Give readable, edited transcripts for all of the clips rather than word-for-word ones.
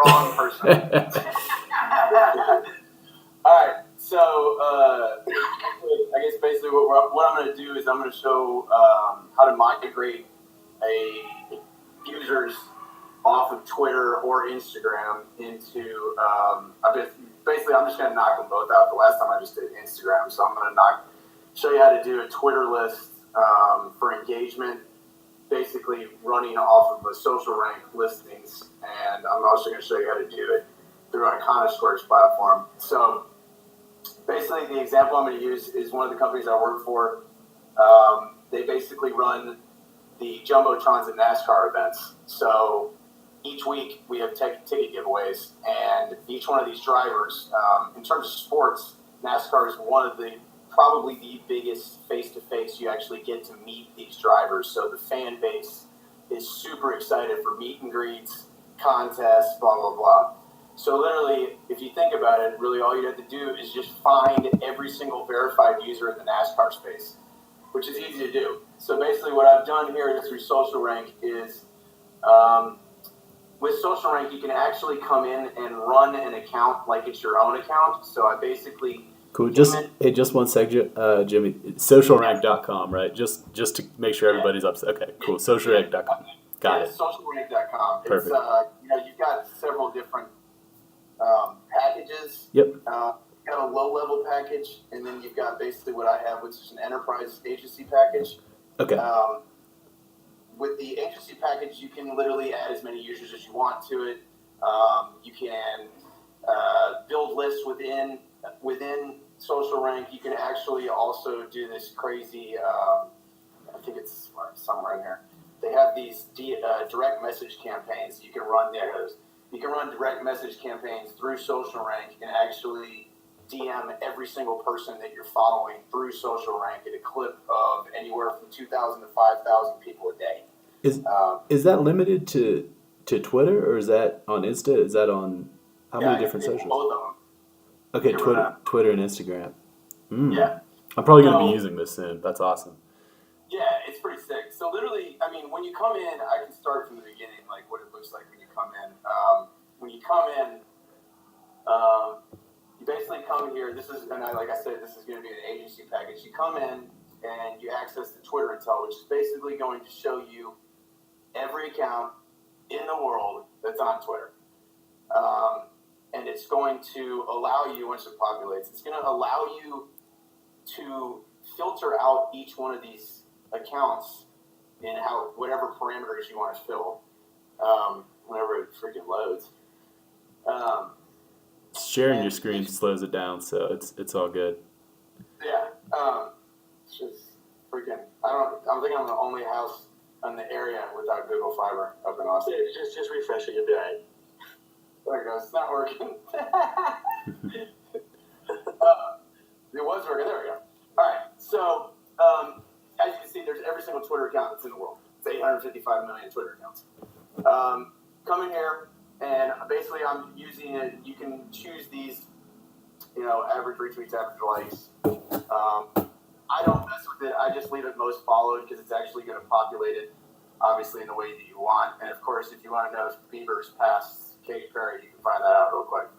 wrong person. All right, so I guess basically what I'm going to do is I'm going to show how to migrate users off of Twitter or Instagram into. I'm just going to knock them both out. The last time I just did Instagram, so I'm going to show you how to do a Twitter list for engagement, basically running off of a social rank listings, and I'm also going to show you how to do it through our Iconosquares platform. So basically, the example I'm going to use is one of the companies I work for. They basically run the Jumbotrons at NASCAR events. So each week we have ticket giveaways, and each one of these drivers, in terms of sports, NASCAR is probably the biggest face-to-face you actually get to meet these drivers. So the fan base is super excited for meet and greets, contests, blah, blah, blah. So literally, if you think about it, really all you have to do is just find every single verified user in the NASCAR space, which is easy to do. So basically what I've done here through Social Rank is, with Social Rank, you can actually come in and run an account like it's your own account. So I basically... Cool. Just one sec, Jimmy. Socialrank.com, right? Just to make sure everybody's up. Okay, cool. Socialrank.com. Got it. Socialrank.com. Perfect. It's you've got several different packages. Yep. You've got a low-level package, and then you've got basically what I have, which is an enterprise agency package. Okay. With the agency package, you can literally add as many users as you want to it. You can build lists within Social Rank. You can actually also do this crazy, I think it's somewhere in here. They have these direct message campaigns you can run there. You can run direct message campaigns through Social Rank and actually DM every single person that you're following through Social Rank at a clip of anywhere from 2,000 to 5,000 people a day. Is that limited to Twitter, or is that on Insta? Is that on how many different socials? Both of them. Okay, Twitter and Instagram. Yeah. I'm probably going to be using this soon. That's awesome. Yeah, it's pretty sick. So literally, I mean, when you come in, I can start from the beginning, like what it looks like when you come in. When you come in, you basically come here. Like I said, this is going to be an agency package. You come in and you access the Twitter Intel, which is basically going to show you every account in the world that's on Twitter. And it's going to allow you, once it populates, it's going to allow you to filter out each one of these accounts in whatever parameters you want to fill, whenever it freaking loads. Sharing your screen slows it down, so it's all good. Yeah, it's just freaking. I think I'm the only house in the area without Google Fiber up in Austin. Just refresh it, you'll be all right. There it goes. It's not working. It was working. There we go. All right. So, as you can see, there's every single Twitter account that's in the world. It's 855 million Twitter accounts. Come in here, and basically I'm using it. You can choose these, average retweets, average likes. I don't mess with it. I just leave it most followed because it's actually going to populate it, obviously, in the way that you want. And, of course, if you want to know if Bieber's passed Katy Perry, you can find that out real quick.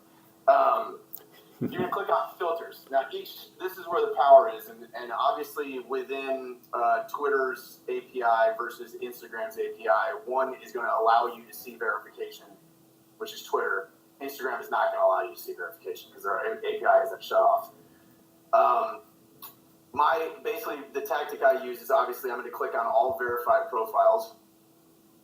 You're going to click on filters. Now, this is where the power is. And obviously, within Twitter's API versus Instagram's API, one is going to allow you to see verification, which is Twitter. Instagram is not going to allow you to see verification because their API is shut off. Basically, the tactic I use is obviously I'm going to click on all verified profiles.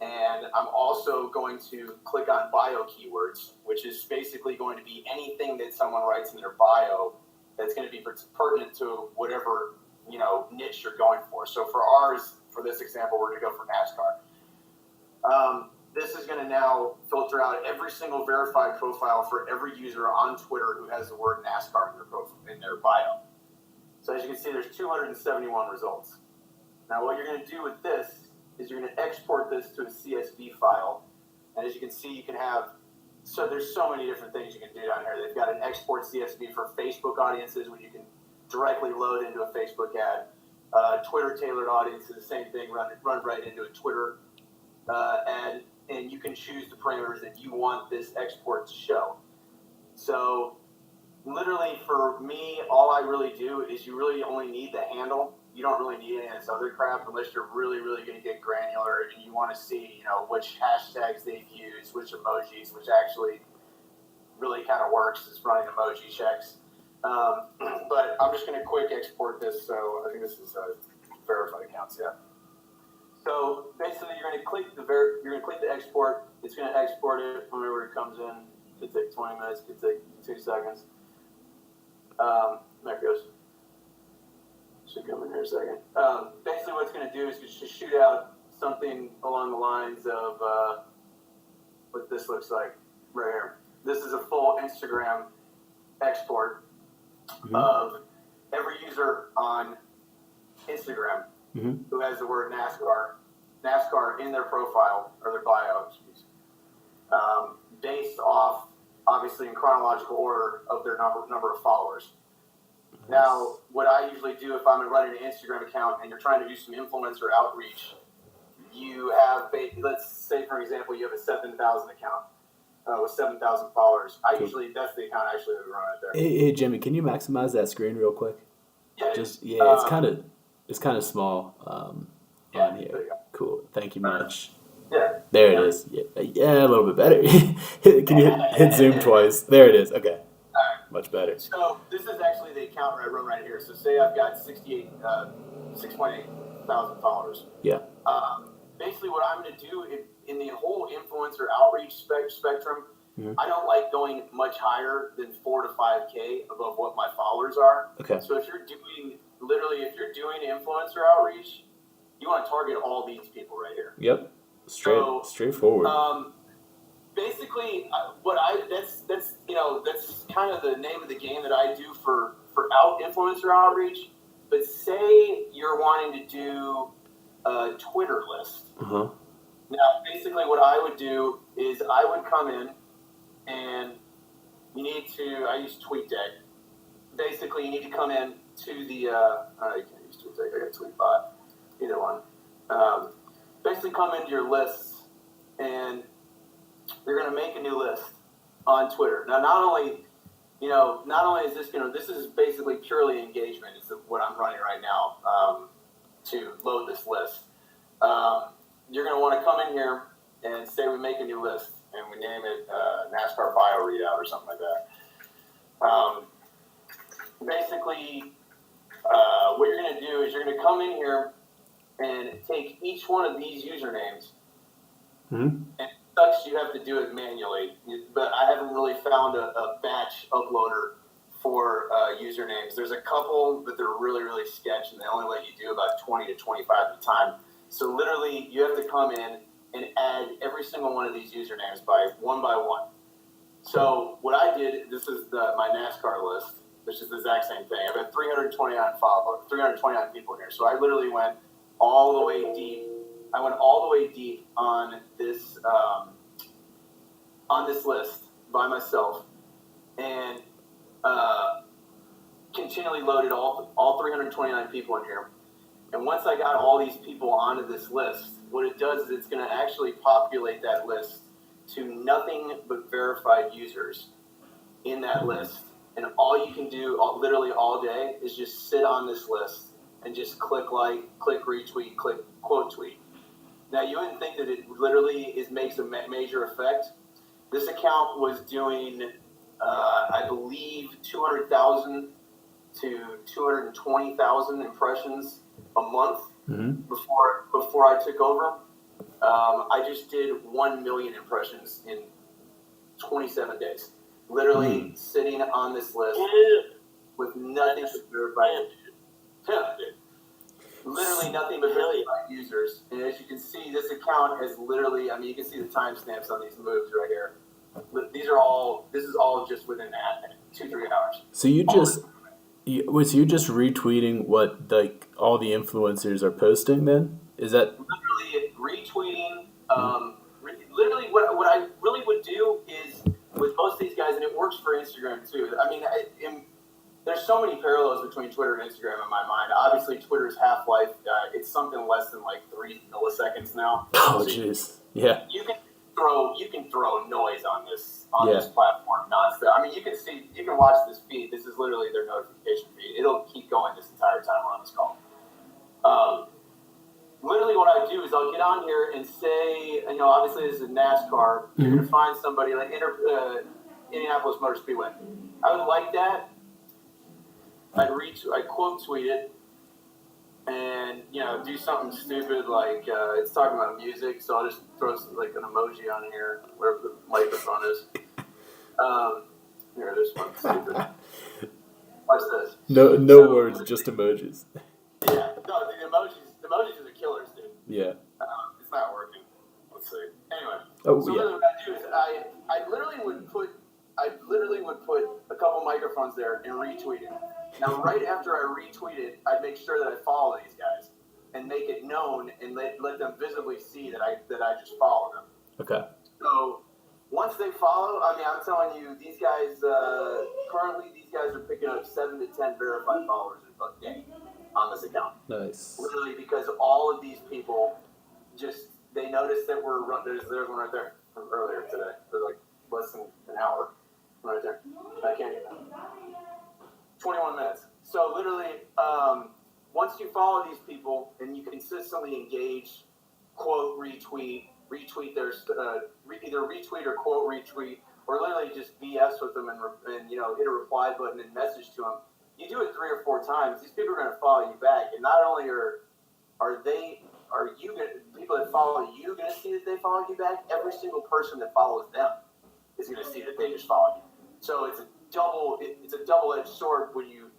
And I'm also going to click on bio keywords, which is basically going to be anything that someone writes in their bio that's going to be pertinent to whatever, niche you're going for. So for this example, we're going to go for NASCAR. This is going to now filter out every single verified profile for every user on Twitter who has the word NASCAR in their bio. So as you can see, there's 271 results. Now what you're going to do with this is you're going to export this to a CSV file. And as you can see, you can there's so many different things you can do down here. They've got an export CSV for Facebook audiences, which you can directly load into a Facebook ad. Twitter tailored audiences, the same thing, run right into a Twitter ad. and you can choose the parameters that you want this export to show. So literally for me, all I really do is you really only need the handle. You don't really need any of this other crap unless you're really, really going to get granular and you want to see, which hashtags they've used, which emojis, which actually really kind of works is running emoji checks. But I'm just going to quick export this. So I think this is verified accounts. Yeah. So basically, you're going to click the export. It's going to export it whenever it comes in. It could take 20 minutes. It could take 2 seconds. There it goes. Should come in here in a second. Basically, what it's going to do is just shoot out something along the lines of what this looks like right here. This is a full Instagram export of every user on Instagram who has the word NASCAR in their profile or their bio, based off, obviously in chronological order of their number of followers. Now, what I usually do if I'm running an Instagram account and you're trying to do some influencer outreach, you have, let's say for example, you have a 7,000 account with 7,000 followers. That's the account actually that we run right there. Hey Jimmy, can you maximize that screen real quick? Yeah. It's kind of small on here. Cool. Thank you much. Yeah. There it is. Yeah, a little bit better. Can you hit zoom twice? There it is. Okay. Much better. So this is actually the account I run right here. So say I've got 6.8 thousand followers. Yeah. Basically, what I'm going to do in the whole influencer outreach spectrum, I don't like going much higher than 4 to 5K above what my followers are. Okay. So if you're doing influencer outreach, you want to target all these people right here. Yep. Straightforward. Basically, that's kind of the name of the game that I do for influencer outreach. But say you're wanting to do a Twitter list. Now, basically, what I would do is I would come in and I use TweetDeck. Basically, you need to come in to the, you can't use TweetDeck, I got TweetBot, either one. Basically, come into your lists and you're going to make a new list on Twitter. Now, not only is this is basically purely engagement is what I'm running right now to load this list. You're going to want to come in here and say we make a new list and we name it NASCAR Bio Readout or something like that. Basically, what you're going to do is you're going to come in here and take each one of these usernames and you have to do it manually, but I haven't really found a batch uploader for usernames. There's a couple, but they're really, really sketch, and they only let you do about 20 to 25 at a time. So literally, you have to come in and add every single one of these usernames by one. So what I did, this is my NASCAR list, which is the exact same thing. I've got 329 people here. So I literally went all the way deep. I went all the way deep on this list by myself, and continually loaded all 329 people in here. And once I got all these people onto this list, what it does is it's going to actually populate that list to nothing but verified users in that list. And all you can do literally all day is just sit on this list and just click like, click retweet, click quote tweet. Now, you wouldn't think that it literally makes a major effect. This account was doing, I believe, 200,000 to 220,000 impressions a month before I took over. I just did 1 million impressions in 27 days. Literally sitting on this list with nothing but verified. Literally nothing but verified users. And as you can see, this account has literally, you can see the timestamps on these moves right here. This is all just within 2-3 hours. So you just retweeting what all the influencers are posting then? Is that literally retweeting? Literally, what I really would do is with most of these guys, and it works for Instagram too. There's so many parallels between Twitter and Instagram in my mind. Obviously, Twitter's half-life, it's something less than 3 milliseconds now. Oh, jeez. Yeah. You throw noise on this platform nonstop. I mean, you can watch this feed. This is literally their notification feed. It'll keep going this entire time we're on this call. Literally, what I do is I'll get on here and say, obviously this is NASCAR. You're gonna find somebody like Indianapolis Motor Speedway. I would like that. I'd quote tweet it. And, do something stupid like it's talking about music, so I'll just throw like an emoji on here, wherever the microphone is. Here, this one's stupid. Watch this. No words, just emojis. Yeah, no, the emojis are the killers, dude. Yeah. It's not working. Let's see. Anyway, really what I do is I literally would put a couple microphones there and retweet it. Now, right after I retweet it, I'd make sure that I follow these guys and make it known and let them visibly see that I just follow them. Okay. So once they follow, I'm telling you, these guys currently are picking up 7 to 10 verified followers a day on this account. Nice. Literally, because all of these people they noticed that there's one right there from earlier today. They're like less than an hour right there. I can't even. 21 minutes. So literally, once you follow these people and you consistently engage, quote, retweet their either retweet or quote retweet, or literally just BS with them and hit a reply button and message to them. You do it 3 or 4 times, these people are going to follow you back, and not only people that follow you going to see that they follow you back, every single person that follows them is going to see that they just followed you. So it's a double-edged sword. When you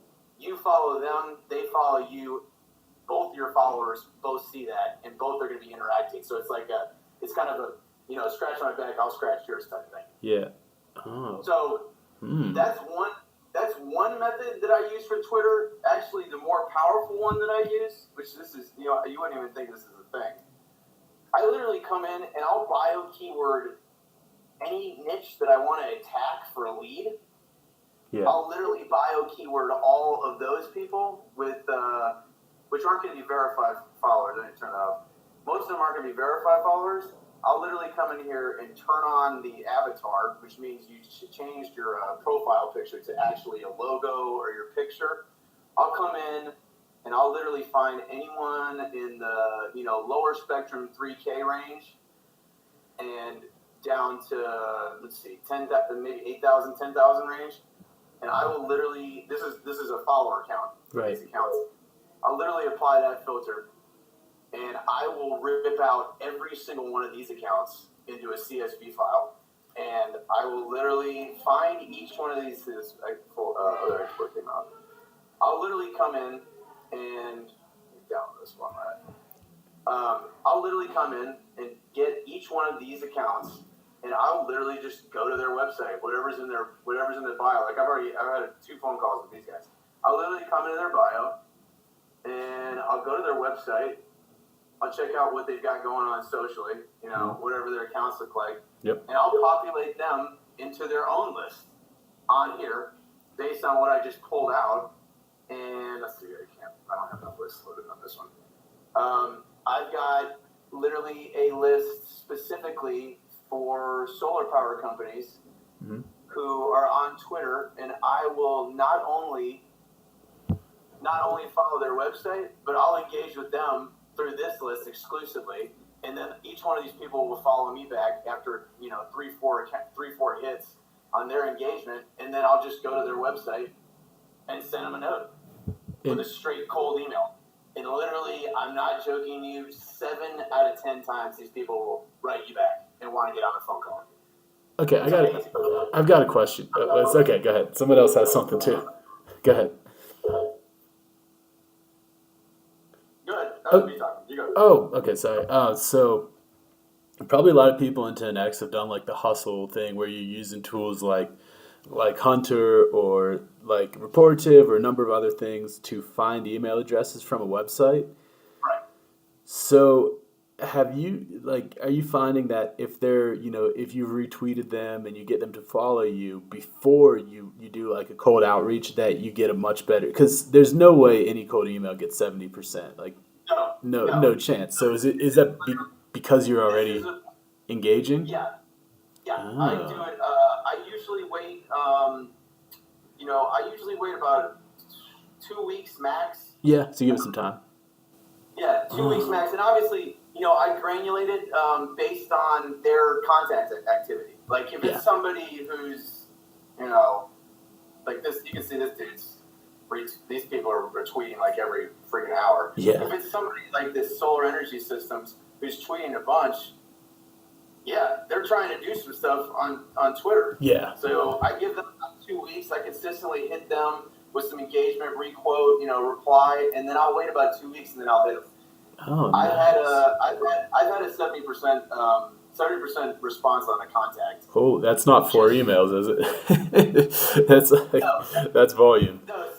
follow them, they follow you. Both your followers both see that, and both are going to be interacting. So it's kind of a scratch my back, I'll scratch yours type of thing. Yeah. Oh. So that's one method that I use for Twitter. Actually, the more powerful one that I use, which this is you wouldn't even think this is a thing. I literally come in and I'll bio keyword any niche that I want to attack for a lead. Yeah. I'll literally bio keyword all of those people with which aren't going to be verified followers. I didn't turn that off. Most of them aren't going to be verified followers. I'll literally come in here and turn on the avatar, which means you changed your profile picture to actually a logo or your picture. I'll come in and I'll literally find anyone in the lower spectrum 3K range and down to let's see, 10, maybe 8,000, 10,000 range. And I will literally, this is a follower count for these accounts. I'll literally apply that filter, and I will rip out every single one of these accounts into a CSV file, and I will literally find each one of these. Other export came out. I'll literally come in and down this one, right? I'll literally come in and get each one of these accounts. And I'll literally just go to their website, whatever's in their bio. Like I've had 2 phone calls with these guys. I'll literally come into their bio, and I'll go to their website. I'll check out what they've got going on socially, whatever their accounts look like. Yep. And I'll populate them into their own list on here based on what I just pulled out. And let's see, I don't have enough lists loaded on this one. I've got literally a list specifically for solar power companies who are on Twitter, and I will not only follow their website, but I'll engage with them through this list exclusively, and then each one of these people will follow me back after 3-4 hits on their engagement, and then I'll just go to their website and send them a note with a straight cold email. And literally, I'm not joking you, 7 out of 10 times these people will write you back and want to get on a phone call. Okay, I've got a question. It's okay, go ahead. Someone else has something too. Go ahead. Go ahead. That was me talking. You go. Oh, okay, sorry. So probably a lot of people into an X have done like the hustle thing where you're using tools like Hunter or like Reportive or a number of other things to find email addresses from a website. Right. So are you finding that if they're, if you've retweeted them and you get them to follow you before you do like a cold outreach, that you get a much better, because there's no way any cold email gets 70%. Like no chance. So is that because you're already engaging? Yeah. Yeah, Oh. I do it. I usually wait. I usually wait about 2 weeks max. Yeah, so give it some time. Yeah, 2 weeks max, and obviously, I granulate it based on their contact activity. Like if it's somebody who's, like this, you can see this dude's. These people are tweeting like every freaking hour. Yeah. If it's somebody like this Solar Energy Systems who's tweeting a bunch, yeah, they're trying to do some stuff on Twitter. Yeah. So I give them about 2 weeks. I consistently hit them with some engagement, requote, reply, and then I'll wait about 2 weeks and then I'll hit them. Oh, nice. I've had a 70% response on the contact. Oh, that's not 4 emails, is it? That's volume. No,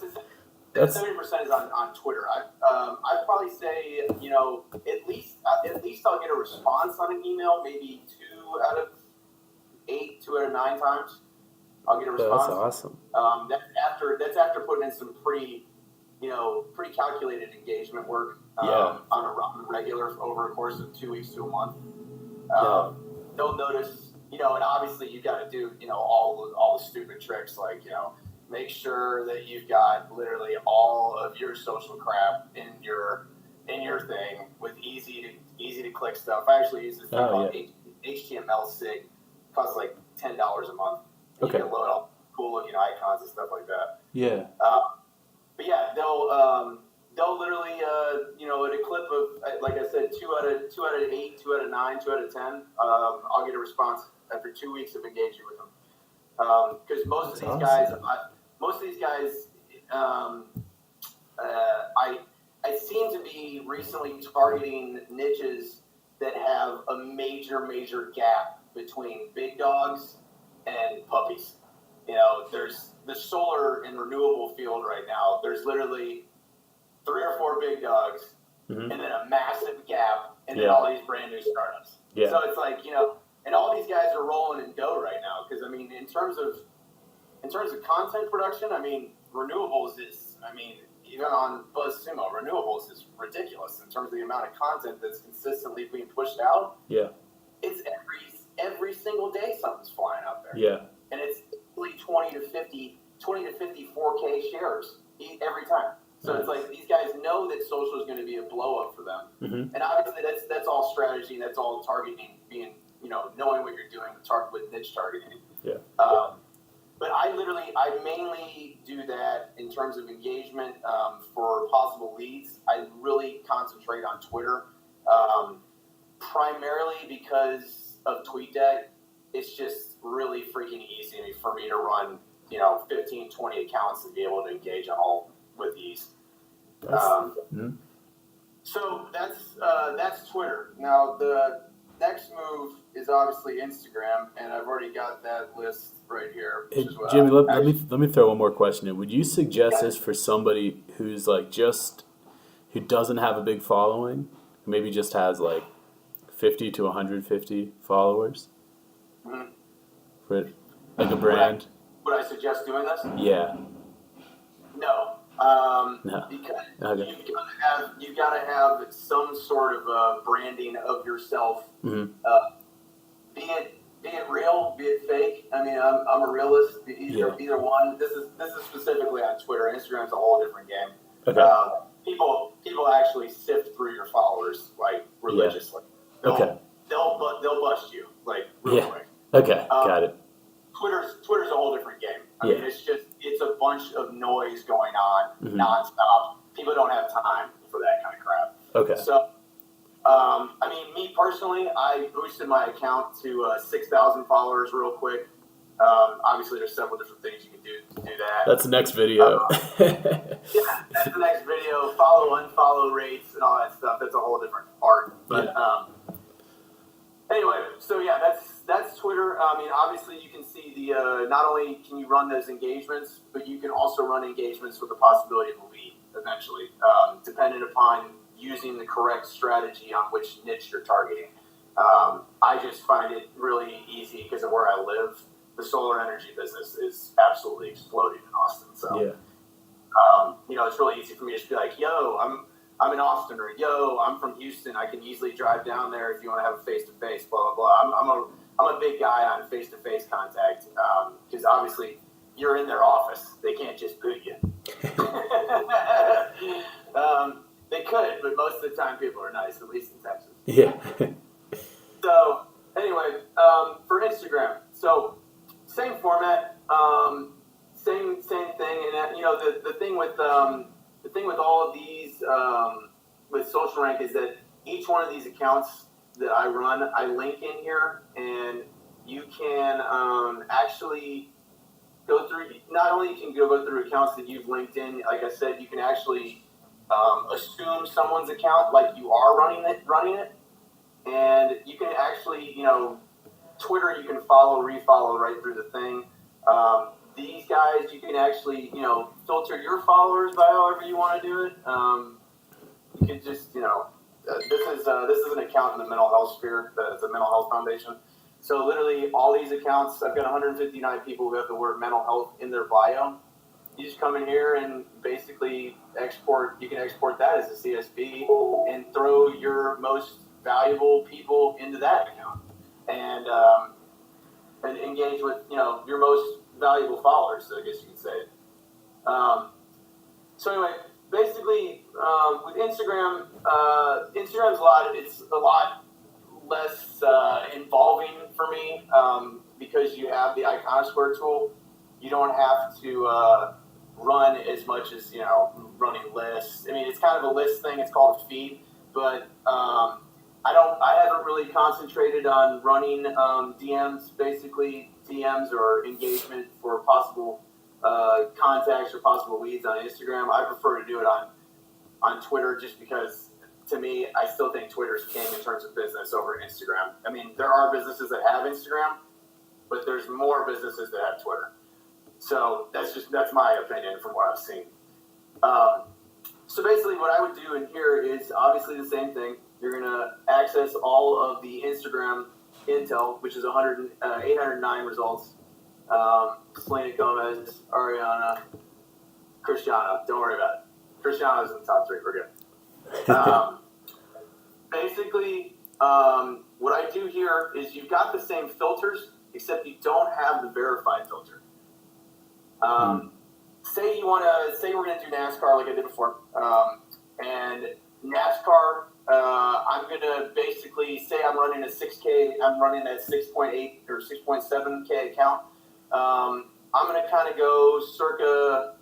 70% is on Twitter. I'd probably say at least I'll get a response on an email, maybe 2 out of 8, 2 out of 9 times. I'll get a response. That's awesome. That's after putting in some pretty calculated engagement work on a regular over a course of 2 weeks to a month. They'll notice, and obviously you got to do, all the stupid tricks like, make sure that you've got literally all of your social crap in your thing with easy to click stuff. I actually use this thing called HTML sig. It costs like $10 a month. Okay. You can load all cool looking icons and stuff like that. Yeah. But yeah, they'll literally at a clip of, like I said, 2 out of 8, 2 out of 9, 2 out of 10. I'll get a response after 2 weeks of engaging with them. Because most of these guys, I seem to be recently targeting niches that have a major gap between big dogs and puppies. There's the solar and renewable field right now. There's literally 3 or 4 big dogs, and then a massive gap, and then all these brand new startups. Yeah. So it's like, and all these guys are rolling in dough right now. Because in terms of content production, renewables is, even on BuzzSumo, renewables is ridiculous in terms of the amount of content that's consistently being pushed out. Yeah. It's every single day something's flying out there. Yeah. And it's usually 20 to 50 4K shares every time. So It's like these guys know that social is going to be a blow up for them. Mm-hmm. And obviously that's all strategy, and that's all targeting, being, knowing what you're doing with niche targeting. Yeah. But I mainly do that in terms of engagement for possible leads. I really concentrate on Twitter, primarily because of TweetDeck. It's just really freaking easy for me to run, 15, 20 accounts and be able to engage on all with ease. So that's Twitter. Now the next move is obviously Instagram, and I've already got that list right here. Hey, Jimmy, let me throw one more question in. Would you suggest this for somebody who's who doesn't have a big following, who maybe just has 50 to 150 followers? Mm-hmm. For a brand? Would I suggest doing this? Yeah. No. No. Because Okay. you've got to have some sort of branding of yourself. Mm-hmm. Be it real, be it fake. I'm a realist. Either one. This is specifically on Twitter. Instagram's a whole different game. Okay. People actually sift through your followers religiously. Okay. They'll bust you real quick. Okay. Got it. Twitter's a whole different game. It's a bunch of noise going on nonstop. People don't have time for that kind of crap. Okay. So, me personally, I boosted my account to 6,000 followers real quick. Obviously, there's several different things you can do to do that. That's the next video. That's the next video. Follow, unfollow rates and all that stuff. That's a whole different art. But anyway, so yeah, that's Twitter. Obviously, you can see the not only can you run those engagements, but you can also run engagements with the possibility of a lead eventually, dependent upon using the correct strategy on which niche you're targeting. I just find it really easy because of where I live. The solar energy business is absolutely exploding in Austin. So, it's really easy for me to just be like, yo, I'm in Austin, or yo, I'm from Houston. I can easily drive down there if you want to have a face to face. Blah blah blah. I'm a big guy on face to face contact because obviously you're in their office. They can't just boot you. They could, but most of the time people are nice, at least in Texas. Yeah. So anyway, for Instagram, so same format, same thing, and the thing with all of these with Social Rank is that each one of these accounts that I run, I link in here, and you can actually go through. Not only can you go through accounts that you've linked in, like I said, you can actually assume someone's account like you are running it, and you can actually, Twitter, you can follow, refollow right through the thing. These guys, you can actually, filter your followers by however you want to do it. You can just, this is an account in the mental health sphere, the Mental Health Foundation. So literally all these accounts, I've got 159 people who have the word mental health in their bio. You just come in here and basically you can export that as a CSV and throw your most valuable people into that account and engage with, your most valuable followers, I guess you could say. So anyway, basically, with Instagram, Instagram's a lot less involving for me because you have the Iconosquare tool. You don't have to run as much as, running lists. I mean, it's kind of a list thing. It's called a feed, but I haven't really concentrated on running DMs, basically DMs or engagement for possible contacts or possible leads on Instagram. I prefer to do it on Twitter just because, to me, I still think Twitter's king in terms of business over Instagram. I mean, there are businesses that have Instagram, but there's more businesses that have Twitter. So that's my opinion from what I've seen. So basically what I would do in here is obviously the same thing. You're going to access all of the Instagram intel, which is 809 results. Selena Gomez, Ariana, Cristiano. Don't worry about it. Cristiano's in the top 3. We're good. Basically, what I do here is you've got the same filters, except you don't have the verified filter. Say we're going to do NASCAR like I did before, and NASCAR, I'm going to basically say I'm running a 6K, I'm running a 6.8 or 6.7K account. I'm going to kind of go circa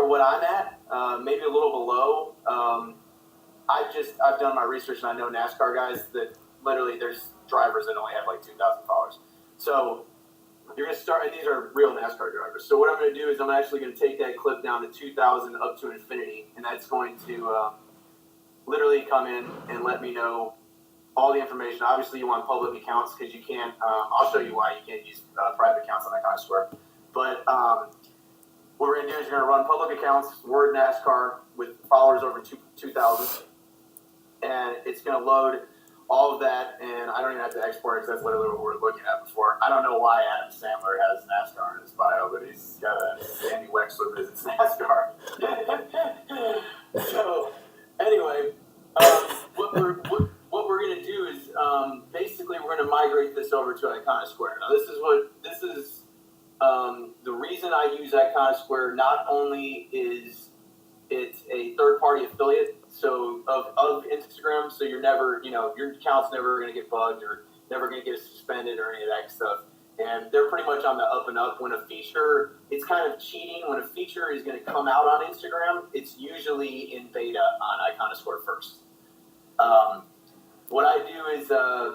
what I'm at, maybe a little below. I've done my research and I know NASCAR guys that literally there's drivers that only have like 2,000 followers. So you're going to start, and these are real NASCAR drivers. So what I'm going to do is I'm actually going to take that clip down to 2,000 up to infinity, and that's going to literally come in and let me know all the information. Obviously, you want public accounts because you can't. I'll show you why you can't use private accounts on Iconosquare. But what we're going to do is we're going to run public accounts, Word NASCAR, with followers over 2,000, and it's going to load all of that, and I don't even have to export it because that's literally what we're looking at before. I don't know why Adam Sandler has NASCAR in his bio, but he's got a Sandy Wexler visits NASCAR. So anyway, what we're going to do is basically we're going to migrate this over to Iconosquare. Now this is the reason I use Iconosquare. Not only is it's a third-party affiliate, so of Instagram, so you're never, your account's never going to get bugged or never going to get suspended or any of that stuff. And they're pretty much on the up and up. When a feature, it's kind of cheating. When a feature is going to come out on Instagram, it's usually in beta on Iconosquare first. What I do is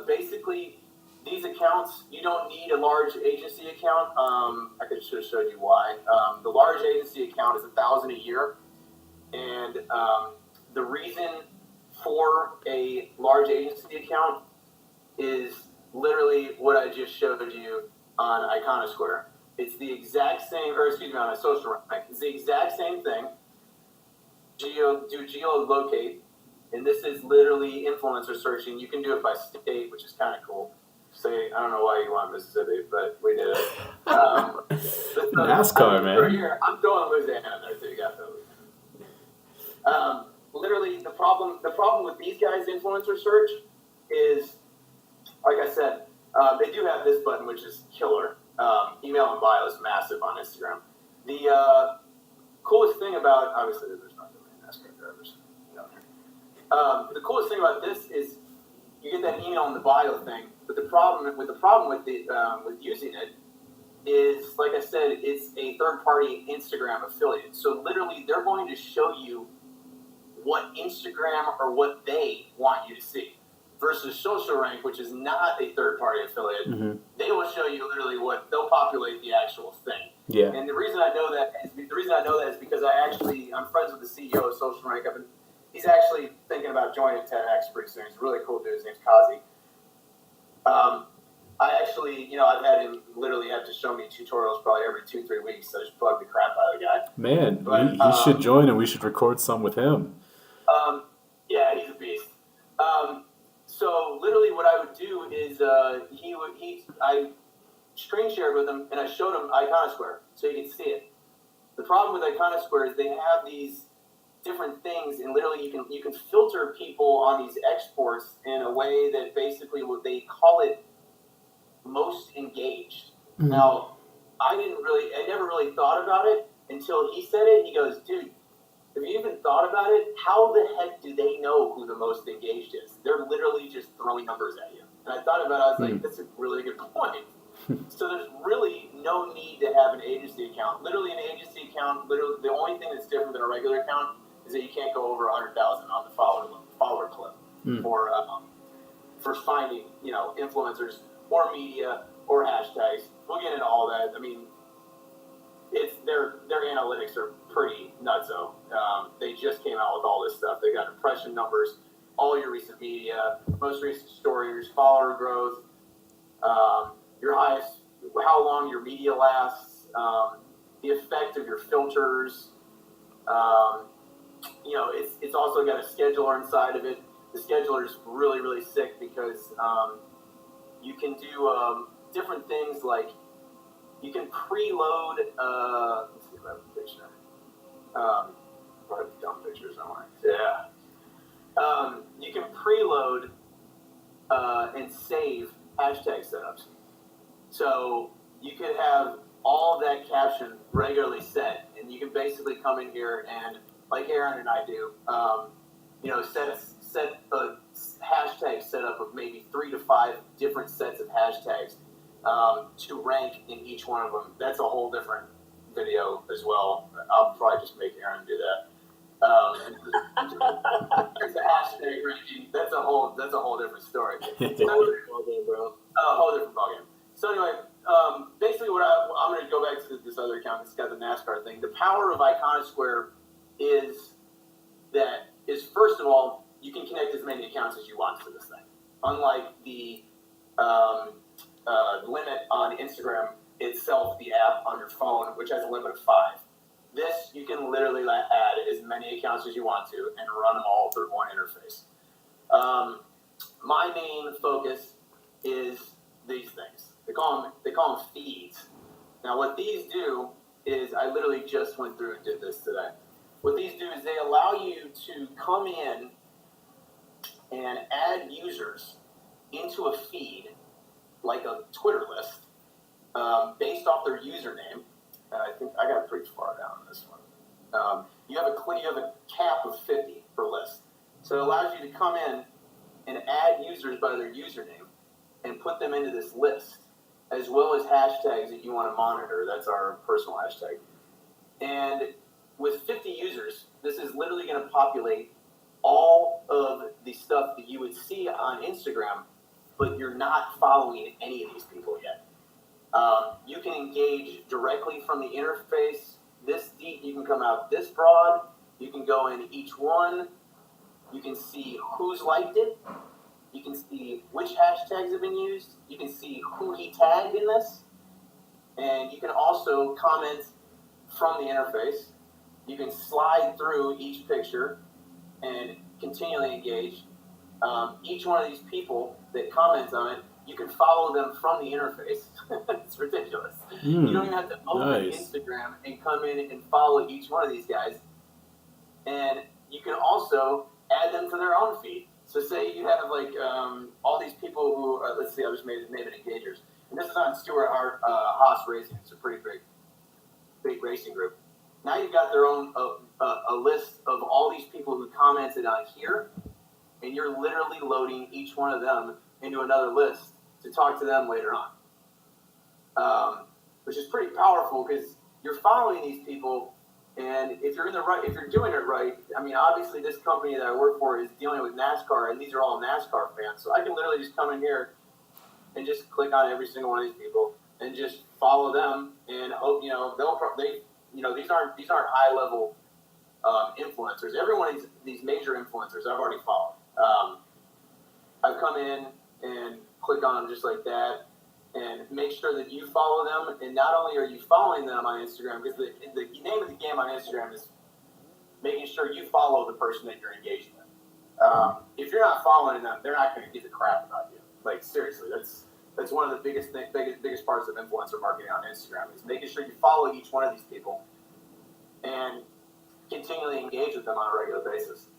basically these accounts, you don't need a large agency account. I should have showed you why. The large agency account is $1,000 a year. And the reason for a large agency account is literally what I just showed you on Iconosquare. It's the exact same, on a social rank. It's the exact same thing. Do geolocate, and this is literally influencer searching. You can do it by state, which is kind of cool. Say, I don't know why you want Mississippi, but we did it. NASCAR, man. Here, I'm throwing Louisiana in there too. You got to. literally the problem with these guys' influencer search is, like I said, they do have this button, which is killer. Email and bio is massive on Instagram. The coolest thing about, obviously there's not really NASCAR drivers down here. The coolest thing about this is you get that email in the bio thing, but the problem with using it is, like I said, it's a third-party Instagram affiliate. So literally, they're going to show you what Instagram or what they want you to see. Versus Social Rank, which is not a third-party affiliate, they will show you literally they'll populate the actual thing. Yeah. And the reason I know that is because I'm friends with the CEO of Social Rank. He's actually thinking about joining TEDx pretty soon. He's a really cool dude. His name's Kazi. I actually, I've had him literally have to show me tutorials probably every 2-3 weeks. So I just bug the crap out of the guy. Man, he should join and we should record some with him. Yeah, he's a beast. So literally what I would do is I screen shared with him and I showed him Iconosquare so he could see it. The problem with Iconosquare is they have these different things, and literally you can filter people on these exports in a way that basically they call it most engaged. Now, I never really thought about it until he said it. He goes, dude, have you even thought about it? How the heck do they know who the most engaged is? They're literally just throwing numbers at you. And I thought about it, I was like, that's a really good point. So there's really no need to have an agency account. Literally, an agency account, the only thing that's different than a regular account is that you can't go over 100,000 on the follower clip for finding, influencers or media or hashtags. We'll get into all that. I mean, their analytics are pretty nutso. They just came out with all this stuff. They got impression numbers, all your recent media, most recent stories, follower growth, your highest, how long your media lasts, the effect of your filters. It's also got a scheduler inside of it. The scheduler is really, really sick because you can do different things like you can preload. Let's see if I have a picture. I have dumb pictures somewhere. Yeah. You can preload and save hashtag setups. So you could have all of that caption regularly set, and you can basically come in here and, like Aaron and I do, set a hashtag setup of maybe 3 to 5 different sets of hashtags to rank in each one of them. That's a whole different video as well. I'll probably just make Aaron do that. There's a hashtag ranking. That's a whole different story. Ballgame, bro. A whole different ballgame. So anyway, basically I'm going to go back to this other account that's got the NASCAR thing. The power of Iconosquare is first of all, you can connect as many accounts as you want to this thing. Unlike the limit on Instagram itself, the app on your phone, which has a limit of 5. This, you can literally add as many accounts as you want to and run them all through one interface. My main focus is these things. They call them feeds. Now, what these do is, I literally just went through and did this today. What these do is they allow you to come in and add users into a feed, like a Twitter list, based off their username. I think I got pretty far down on this one. You have a cap of 50 per list. So it allows you to come in and add users by their username and put them into this list, as well as hashtags that you want to monitor. That's our personal hashtag. And with 50 users, this is literally going to populate all of the stuff that you would see on Instagram, but you're not following any of these people yet. You can engage directly from the interface this deep. You can come out this broad. You can go in each one. You can see who's liked it. You can see which hashtags have been used. You can see who he tagged in this. And you can also comment from the interface. You can slide through each picture and continually engage. Each one of these people that comments on it, you can follow them from the interface. It's ridiculous. You don't even have to open Instagram and come in and follow each one of these guys. And you can also add them to their own feed. So say you have like all these people who, let's see, I just made it engagers. And this is on Stuart Haas Racing. It's a pretty big racing group. Now you've got their own a list of all these people who commented on here, and you're literally loading each one of them into another list to talk to them later on, which is pretty powerful because you're following these people. And if you're doing it right, I mean, obviously this company that I work for is dealing with NASCAR, and these are all NASCAR fans. So I can literally just come in here and just click on every single one of these people and just follow them, and hope these aren't high level influencers. Every one of these major influencers I've already followed. I've come in and click on them just like that, and make sure that you follow them. And not only are you following them on Instagram, because the name of the game on Instagram is making sure you follow the person that you're engaging with. If you're not following them, they're not going to give a crap about you. Like, seriously, that's one of the biggest parts of influencer marketing on Instagram, is making sure you follow each one of these people and continually engage with them on a regular basis.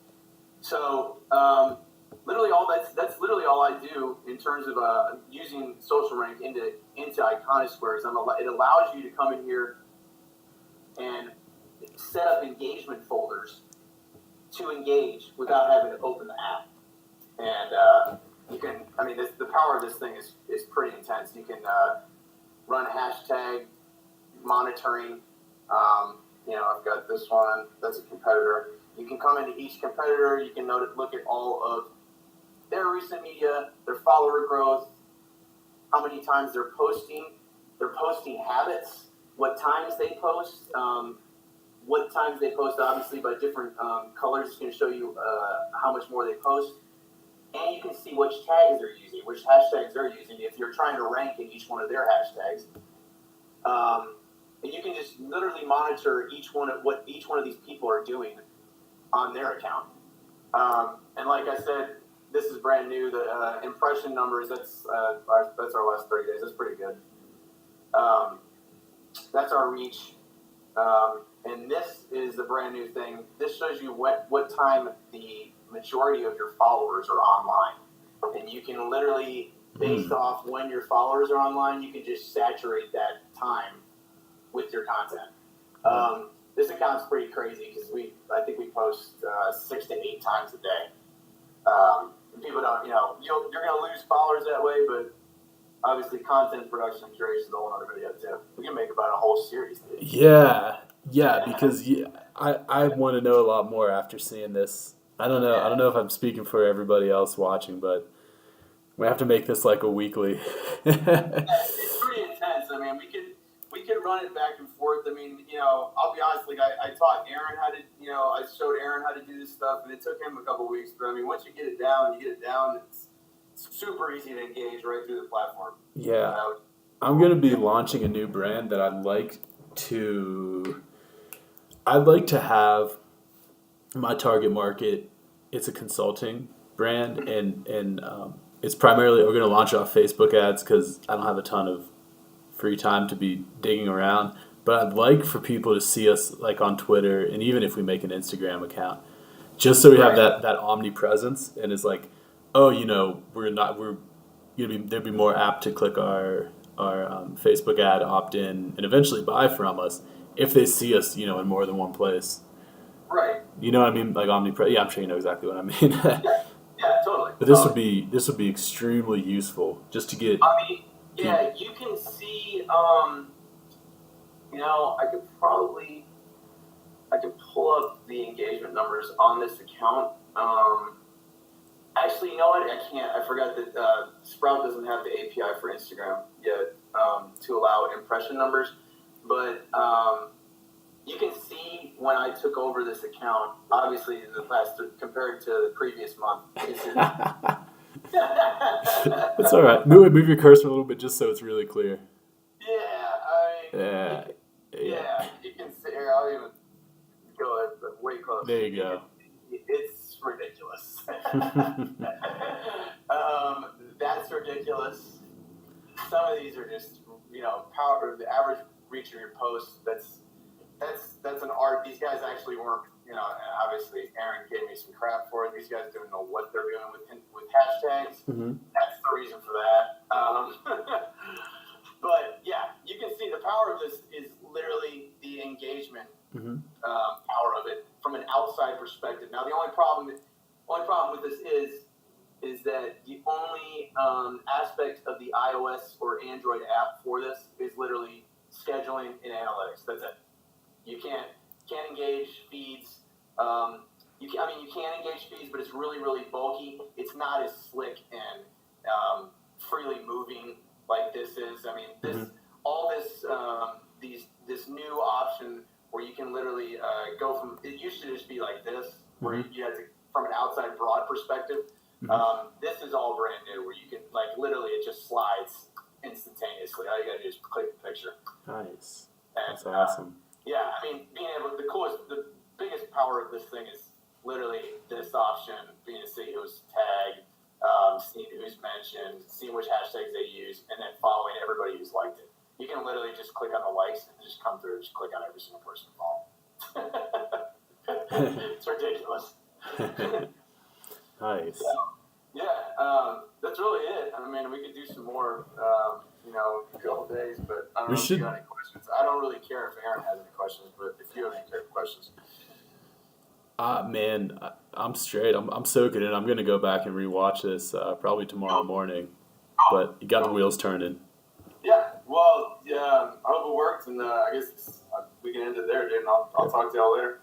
So literally that's literally all I do in terms of using social rank into Iconosquares. It allows you to come in here and set up engagement folders to engage without having to open the app. And you can, I mean, the power of this thing is pretty intense. You can run hashtag monitoring. I've got this one. That's a competitor. You can come into each competitor. You can look at all of their recent media, their follower growth, how many times they're posting, their posting habits, what times they post, what times they post, obviously by different colors. It's going to show you how much more they post. And you can see which tags they're using, which hashtags they're using, if you're trying to rank in each one of their hashtags. And you can just literally monitor what each one of these people are doing on their account. And like I said, this is brand new. The impression numbers, that's our last 30 days. That's pretty good. That's our reach. And this is the brand new thing. This shows you what time the majority of your followers are online. And you can literally, based off when your followers are online, you can just saturate that time with your content. This account's pretty crazy because I think we post 6 to 8 times a day. People don't, you're going to lose followers that way, but obviously content production and curation is a whole other video too. We can make about a whole series. Dude. Yeah, because I want to know a lot more after seeing this. I don't know if I'm speaking for everybody else watching, but we have to make this like a weekly. It's pretty intense. I mean, we could run it back and forth. I mean, I'll be honest, like I taught Aaron how to, I showed Aaron how to do this stuff, and it took him a couple weeks. But I mean, once you get it down, it's super easy to engage right through the platform. Yeah. I'm going to be launching a new brand that I'd like to have my target market. It's a consulting brand, and it's primarily, we're going to launch off Facebook ads because I don't have a ton of free time to be digging around. But I'd like for people to see us like on Twitter, and even if we make an Instagram account, just so we have that omnipresence, and it's like, they'd be more apt to click our Facebook ad, opt in, and eventually buy from us if they see us, in more than one place. Right. You know what I mean? Like omnipresent. Yeah, I'm sure you know exactly what I mean. Yeah, totally. But this would be extremely useful just to get. I mean, yeah, you can see. I could pull up the engagement numbers on this account. Actually, you know what? I can't. I forgot that Sprout doesn't have the API for Instagram yet to allow impression numbers. But you can see when I took over this account, obviously the last compared to the previous month. It's all right. Move your cursor a little bit just so it's really clear. Yeah, you can see here. I'll even go way closer. There you go. It's ridiculous. That's ridiculous. Some of these are just, power. The average reach of your post. That's an art. These guys actually weren't, and obviously Aaron gave me some crap for it. These guys don't know what they're doing with hashtags. Mm-hmm. That's the reason for that. But yeah, you can see the power of this is literally the engagement power of it from an outside perspective. Now, the only problem with this is that the only aspect of the iOS or Android app for this is literally scheduling and analytics. That's it. You can't engage feeds. You can engage feeds, but it's really, really bulky. It's not as slick and freely moving like this is. I mean, this new option where you can literally go from, it used to just be like this, where you had to, from an outside broad perspective. This is all brand new, where you can, like, literally it just slides instantaneously. All you gotta do is click the picture. Nice. And, That's awesome. yeah, I mean, the biggest power of this thing is literally this option, being able to see who's tagged, seeing who's mentioned, seeing which hashtags they use, and then following everybody who's liked it. You can literally just click on the likes and just come through and just click on every single person involved. It's ridiculous. Nice. So, yeah, that's really it. I mean, we could do some more, in a couple days, but I don't know if you got any questions. I don't really care if Aaron has any questions, but if you have any questions. Man, I'm straight. I'm soaking in. I'm going to go back and rewatch this probably tomorrow morning. But you got the wheels turning. Yeah, well, I hope it worked, and I guess we can end it there, dude, and I'll talk to y'all later.